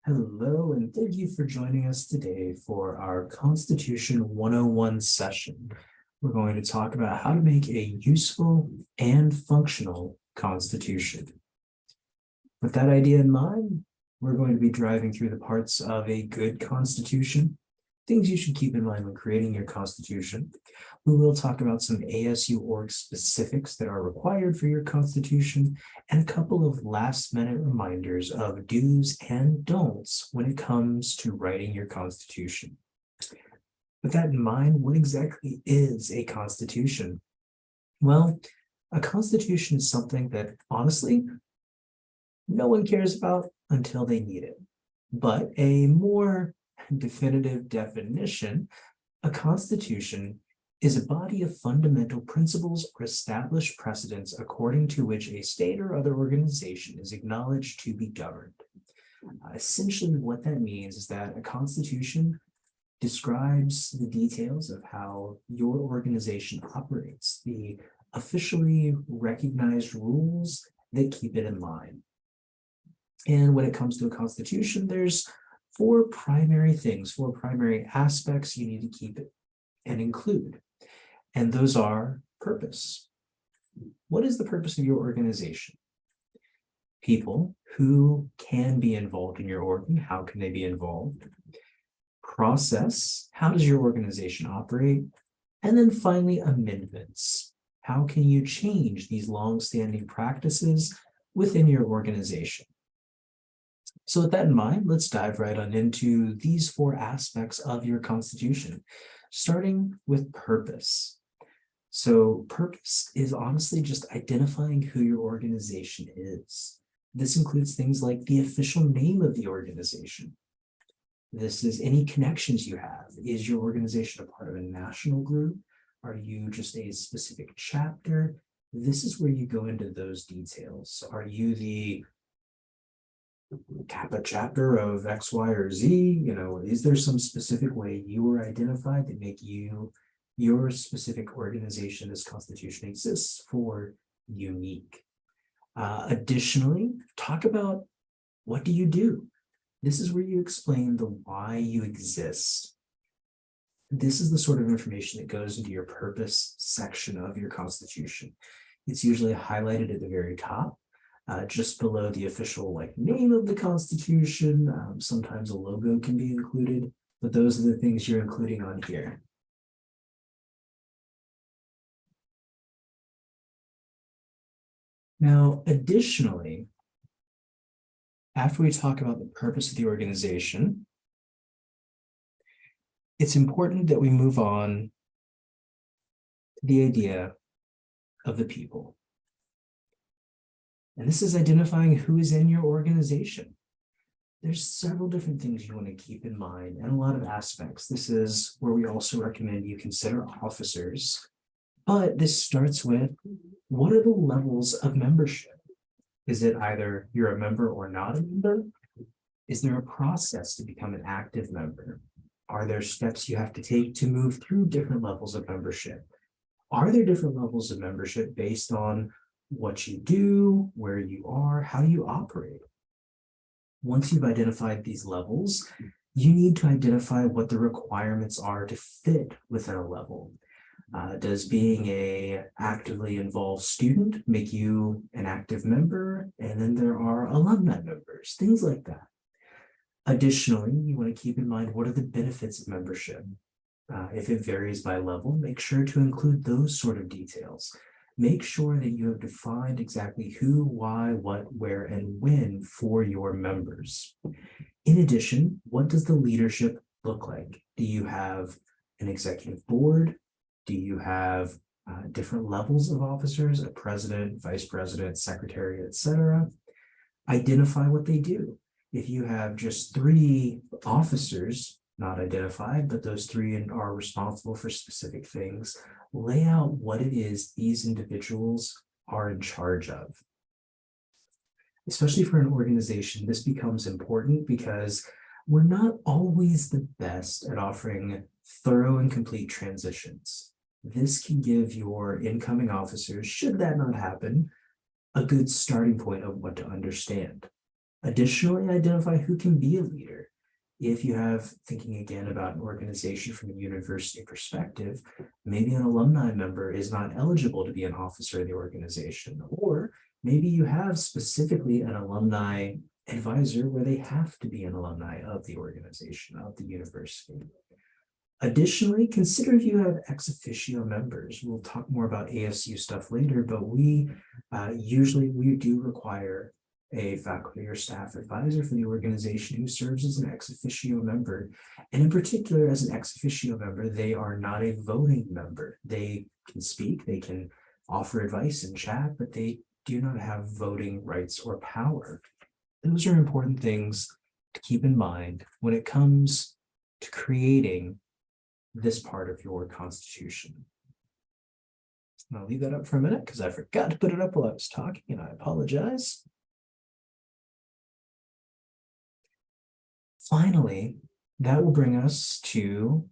Hello, and thank you for joining us today for our Constitution 101 session. We're going to talk about how to make a useful and functional Constitution. With that idea in mind, we're going to be driving through the parts of a good Constitution, things you should keep in mind when creating your Constitution. We will talk about some ASU Org specifics that are required for your Constitution and a couple of last-minute reminders of do's and don'ts when it comes to writing your Constitution. With that in mind, what exactly is a Constitution? Well, a Constitution is something that, honestly, no one cares about until they need it. But a more definitive definition, a Constitution is a body of fundamental principles or established precedents according to which a state or other organization is acknowledged to be governed. Essentially, what that means is that a Constitution describes the details of how your organization operates, the officially recognized rules that keep it in line. And when it comes to a Constitution, there's four primary things, four primary aspects you need to keep it and include. And those are purpose. What is the purpose of your organization? People who can be involved in your org, how can they be involved? Process, how does your organization operate? And then finally, amendments. How can you change these long-standing practices within your organization? So with that in mind, let's dive right on into these four aspects of your Constitution, starting with purpose. So purpose is honestly just identifying who your organization is. This includes things like the official name of the organization. This is any connections you have. Is your organization a part of a national group? Are you just a specific chapter? This is where you go into those details. Are you the Kappa chapter of X, Y, or Z? Is there some specific way you were identified that make you your specific organization this Constitution exists for unique? Additionally, talk about what do you do? This is where you explain the why you exist. This is the sort of information that goes into your purpose section of your Constitution. It's usually highlighted at the very top. Just below the official name of the Constitution. Sometimes a logo can be included, but those are the things you're including on here. Now, additionally, after we talk about the purpose of the organization, it's important that we move on to the idea of the people. And this is identifying who is in your organization. There's several different things you want to keep in mind and a lot of aspects. This is where we also recommend you consider officers, but this starts with what are the levels of membership? Is it either you're a member or not a member? Is there a process to become an active member? Are there steps you have to take to move through different levels of membership? Are there different levels of membership based on what you do, where you are, how you operate? Once you've identified these levels, you need to identify what the requirements are to fit within a level. Does being an actively involved student make you an active member? And then there are alumni members, things like that. Additionally, you want to keep in mind what are the benefits of membership. If it varies by level, make sure to include those sort of details. Make sure that you have defined exactly who, why, what, where, and when for your members. In addition, what does the leadership look like? Do you have an executive board? Do you have different levels of officers, a president, vice president, secretary, etc.? Identify what they do. If you have just 3 officers, not identified, but those 3 are responsible for specific things, lay out what it is these individuals are in charge of. Especially for an organization, this becomes important because we're not always the best at offering thorough and complete transitions. This can give your incoming officers, should that not happen, a good starting point of what to understand. Additionally, identify who can be a leader. If you have thinking again about an organization from a university perspective, maybe an alumni member is not eligible to be an officer of the organization, or maybe you have specifically an alumni advisor where they have to be an alumni of the organization, of the university. Additionally, consider if you have ex officio members. We'll talk more about ASU stuff later, but we do require a faculty or staff advisor for the organization who serves as an ex officio member. And in particular, as an ex officio member, they are not a voting member. They can speak, they can offer advice and chat, but they do not have voting rights or power. Those are important things to keep in mind when it comes to creating this part of your constitution. I'll leave that up for a minute because I forgot to put it up while I was talking, and I apologize. Finally, that will bring us to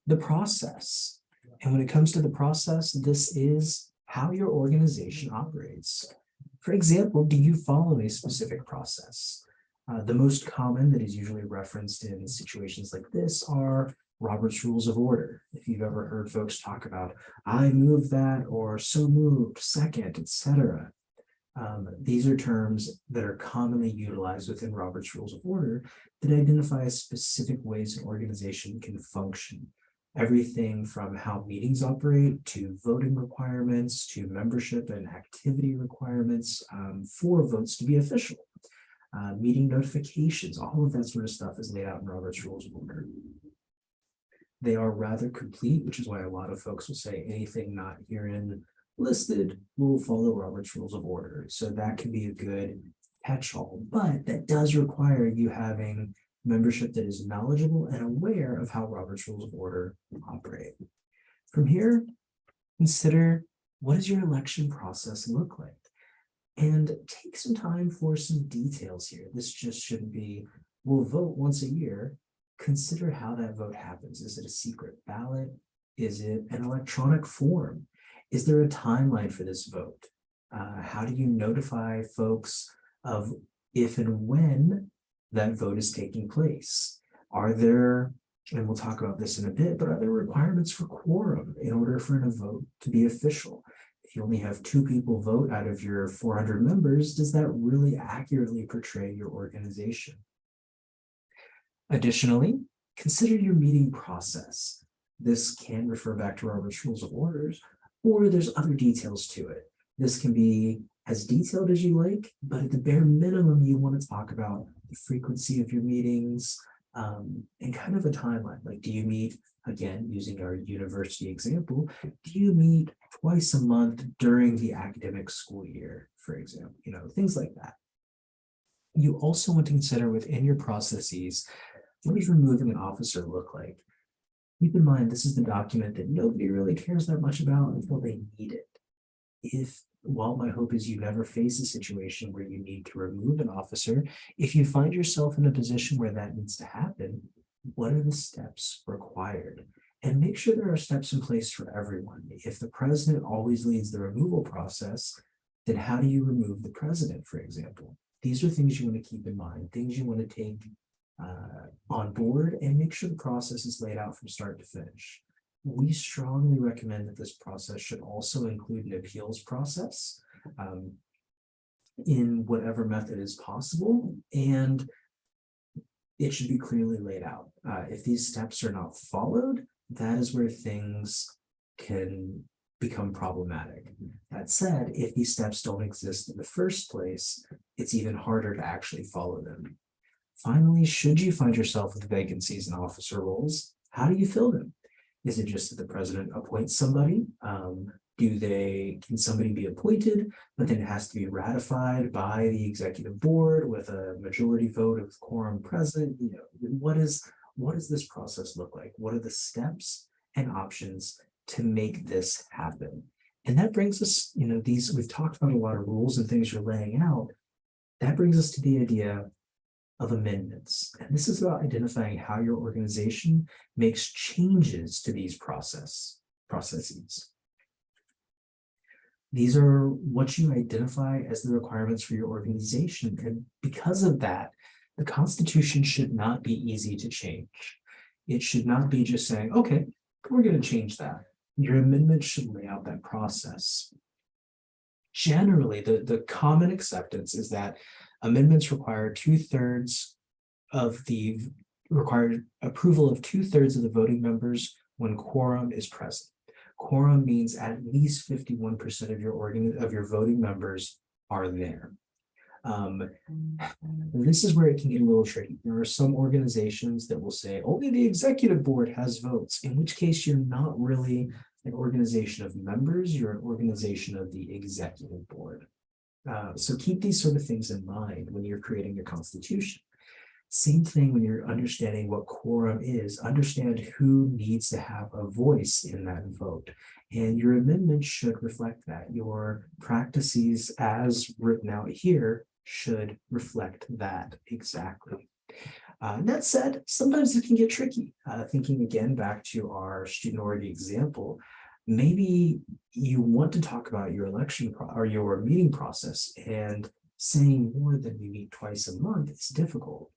the process. And when it comes to the process, this is how your organization operates. For example, do you follow a specific process? The most common that is usually referenced in situations like this are Robert's Rules of Order. If you've ever heard folks talk about, I move that, or so moved, second, etc. These are terms that are commonly utilized within Robert's Rules of Order that identify specific ways an organization can function. Everything from how meetings operate to voting requirements to membership and activity requirements for votes to be official. Meeting notifications, all of that sort of stuff is laid out in Robert's Rules of Order. They are rather complete, which is why a lot of folks will say anything not herein listed will follow Robert's Rules of Order. So that can be a good catch-all, but that does require you having membership that is knowledgeable and aware of how Robert's Rules of Order operate. From here, consider, what does your election process look like? And take some time for some details here. This just shouldn't be, we'll vote once a year. Consider how that vote happens. Is it a secret ballot? Is it an electronic form? Is there a timeline for this vote? How do you notify folks of if and when that vote is taking place? Are there, and we'll talk about this in a bit, but are there requirements for quorum in order for a vote to be official? If you only have 2 people vote out of your 400 members, does that really accurately portray your organization? Additionally, consider your meeting process. This can refer back to Robert's Rules of Orders, or there's other details to it. This can be as detailed as you like, but at the bare minimum, you want to talk about the frequency of your meetings and kind of a timeline. Like, do you meet, again, using our university example, do you meet twice a month during the academic school year, for example, things like that. You also want to consider within your processes, what does removing an officer look like? Keep in mind, this is the document that nobody really cares that much about until they need it. While my hope is you never face a situation where you need to remove an officer, if you find yourself in a position where that needs to happen, what are the steps required? And make sure there are steps in place for everyone. If the president always leads the removal process, then how do you remove the president, for example? These are things you want to keep in mind, things you want to take on board, and make sure the process is laid out from start to finish. We strongly recommend that this process should also include an appeals process in whatever method is possible, and it should be clearly laid out. If these steps are not followed, that is where things can become problematic. That said, if these steps don't exist in the first place, it's even harder to actually follow them. Finally, should you find yourself with vacancies in officer roles, how do you fill them? Is it just that the president appoints somebody? Can somebody be appointed, but then it has to be ratified by the executive board with a majority vote of quorum present? What does this process look like? What are the steps and options to make this happen? And that brings us, we've talked about a lot of rules and things you're laying out. That brings us to the idea of amendments. And this is about identifying how your organization makes changes to these processes. These are what you identify as the requirements for your organization. And because of that, the Constitution should not be easy to change. It should not be just saying, okay, we're going to change that. Your amendment should lay out that process. Generally, the common acceptance is that amendments require required approval of 2/3 of the voting members when quorum is present. Quorum means at least 51% of your voting members are there. This is where it can get a little tricky. There are some organizations that will say only the executive board has votes, in which case you're not really an organization of members, you're an organization of the executive board. So keep these sort of things in mind when you're creating your constitution. Same thing when you're understanding what quorum is, understand who needs to have a voice in that vote. And your amendment should reflect that. Your practices as written out here should reflect that exactly. That said, sometimes it can get tricky. Thinking again back to our student org example, maybe you want to talk about your election or your meeting process, and saying more than we meet twice a month is difficult.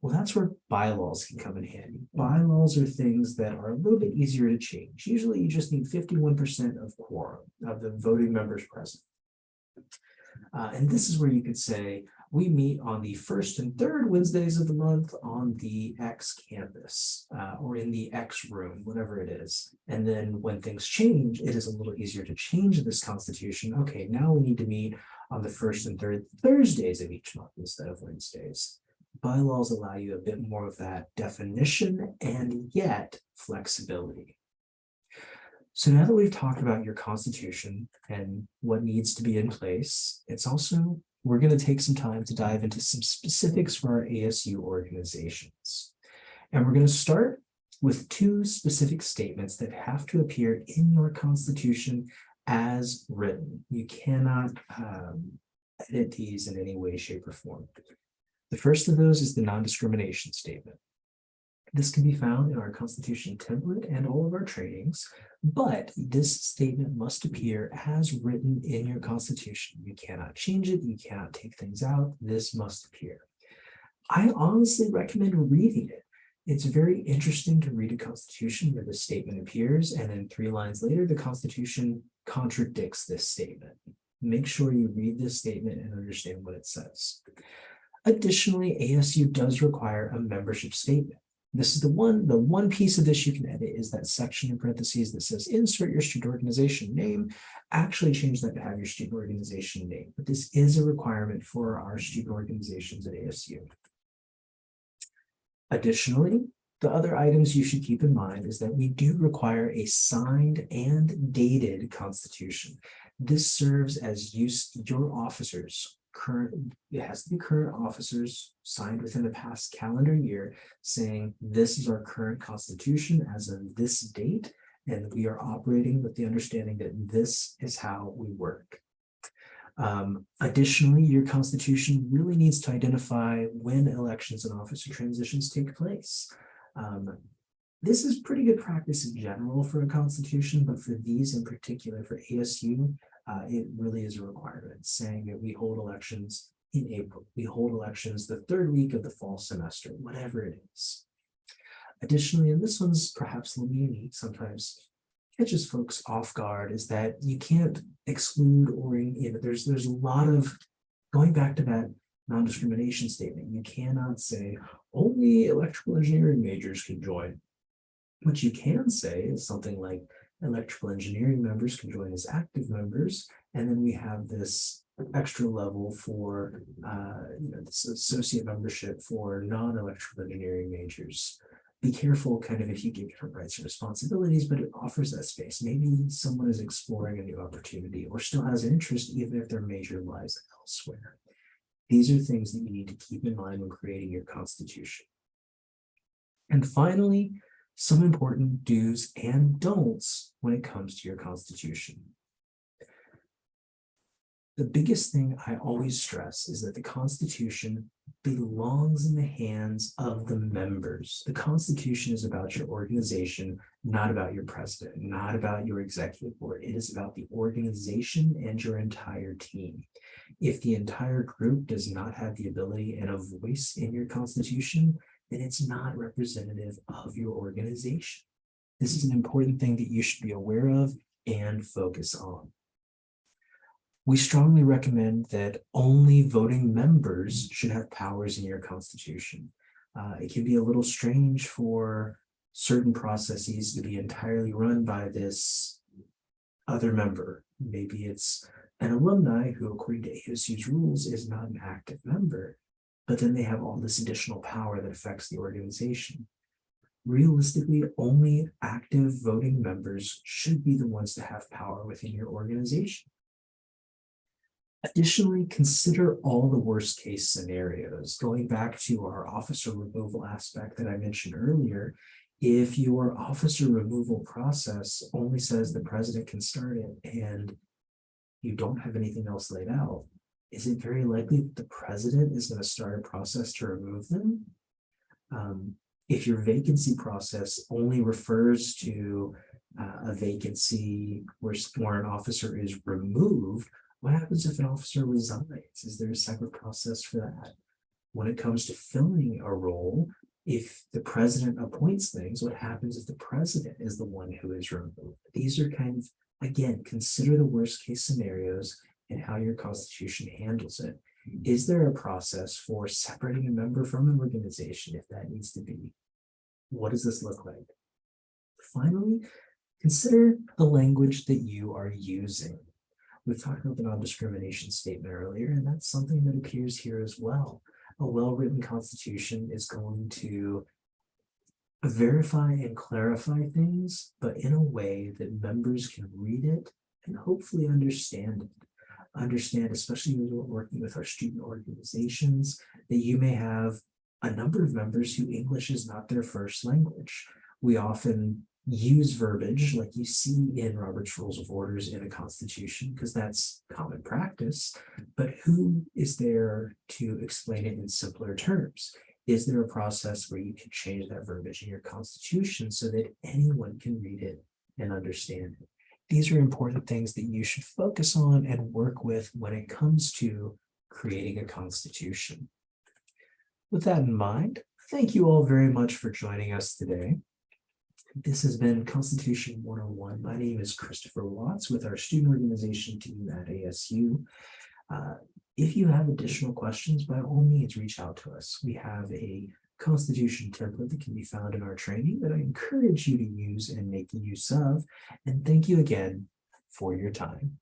Well, that's where bylaws can come in handy. Bylaws are things that are a little bit easier to change. Usually you just need 51% of quorum of the voting members present. And this is where you could say, we meet on the first and third Wednesdays of the month on the X campus or in the X room, whatever it is. And then when things change, it is a little easier to change this constitution. Okay, now we need to meet on the first and third Thursdays of each month instead of Wednesdays. Bylaws allow you a bit more of that definition and yet flexibility. So now that we've talked about your constitution and what needs to be in place, we're going to take some time to dive into some specifics for our ASU organizations. And we're going to start with 2 specific statements that have to appear in your constitution as written. You cannot edit these in any way, shape, or form. The first of those is the non-discrimination statement. This can be found in our Constitution template and all of our trainings, but this statement must appear as written in your Constitution. You cannot change it, you cannot take things out, this must appear. I honestly recommend reading it. It's very interesting to read a Constitution where the statement appears, and then 3 lines later, the Constitution contradicts this statement. Make sure you read this statement and understand what it says. Additionally, ASU does require a membership statement. This is the one piece of this you can edit is that section in parentheses that says insert your student organization name. Actually change that to have your student organization name, but this is a requirement for our student organizations at ASU. Additionally, the other items you should keep in mind is that we do require a signed and dated constitution. This serves as your officers. It has to be current officers signed within the past calendar year saying this is our current constitution as of this date, and we are operating with the understanding that this is how we work. Additionally, your constitution really needs to identify when elections and officer transitions take place. This is pretty good practice in general for a constitution, but for these in particular, for ASU, it really is a requirement saying that we hold elections in April. We hold elections the 3rd week of the fall semester, whatever it is. Additionally, and this one's perhaps a little unique, sometimes catches folks off guard, is that you can't exclude or there's a lot of going back to that non-discrimination statement. You cannot say only electrical engineering majors can join. What you can say is something like electrical engineering members can join as active members, and then we have this extra level for this associate membership for non-electrical engineering majors. Be careful kind of if you give different rights and responsibilities, but it offers that space. Maybe someone is exploring a new opportunity or still has an interest, even if their major lies elsewhere. These are things that you need to keep in mind when creating your constitution. And finally, some important do's and don'ts when it comes to your constitution. The biggest thing I always stress is that the Constitution belongs in the hands of the members. The Constitution is about your organization, not about your president, not about your executive board. It is about the organization and your entire team. If the entire group does not have the ability and a voice in your Constitution, then it's not representative of your organization. This is an important thing that you should be aware of and focus on. We strongly recommend that only voting members should have powers in your Constitution. It can be a little strange for certain processes to be entirely run by this other member. Maybe it's an alumni who, according to ASU's rules, is not an active member, but then they have all this additional power that affects the organization. Realistically, only active voting members should be the ones to have power within your organization. Additionally, consider all the worst case scenarios. Going back to our officer removal aspect that I mentioned earlier, if your officer removal process only says the president can start it and you don't have anything else laid out, is it very likely that the president is going to start a process to remove them? If your vacancy process only refers to a vacancy where an officer is removed, what happens if an officer resigns? Is there a separate process for that? When it comes to filling a role, if the president appoints things, what happens if the president is the one who is removed? These are kind of, again, consider the worst case scenarios and how your Constitution handles it. Is there a process for separating a member from an organization if that needs to be? What does this look like? Finally, consider the language that you are using. We've talked about the non-discrimination statement earlier, and that's something that appears here as well. A well-written Constitution is going to verify and clarify things, but in a way that members can read it and hopefully understand it. Understand, especially when we're working with our student organizations, that you may have a number of members who English is not their first language. We often use verbiage like you see in Robert's Rules of Orders in a Constitution, because that's common practice, but who is there to explain it in simpler terms? Is there a process where you can change that verbiage in your Constitution so that anyone can read it and understand it? These are important things that you should focus on and work with when it comes to creating a Constitution. With that in mind, thank you all very much for joining us today. This has been Constitution 101. My name is Christopher Watts with our student organization team at ASU. If you have additional questions, by all means, reach out to us. We have a Constitution template that can be found in our training that I encourage you to use and make use of. And thank you again for your time.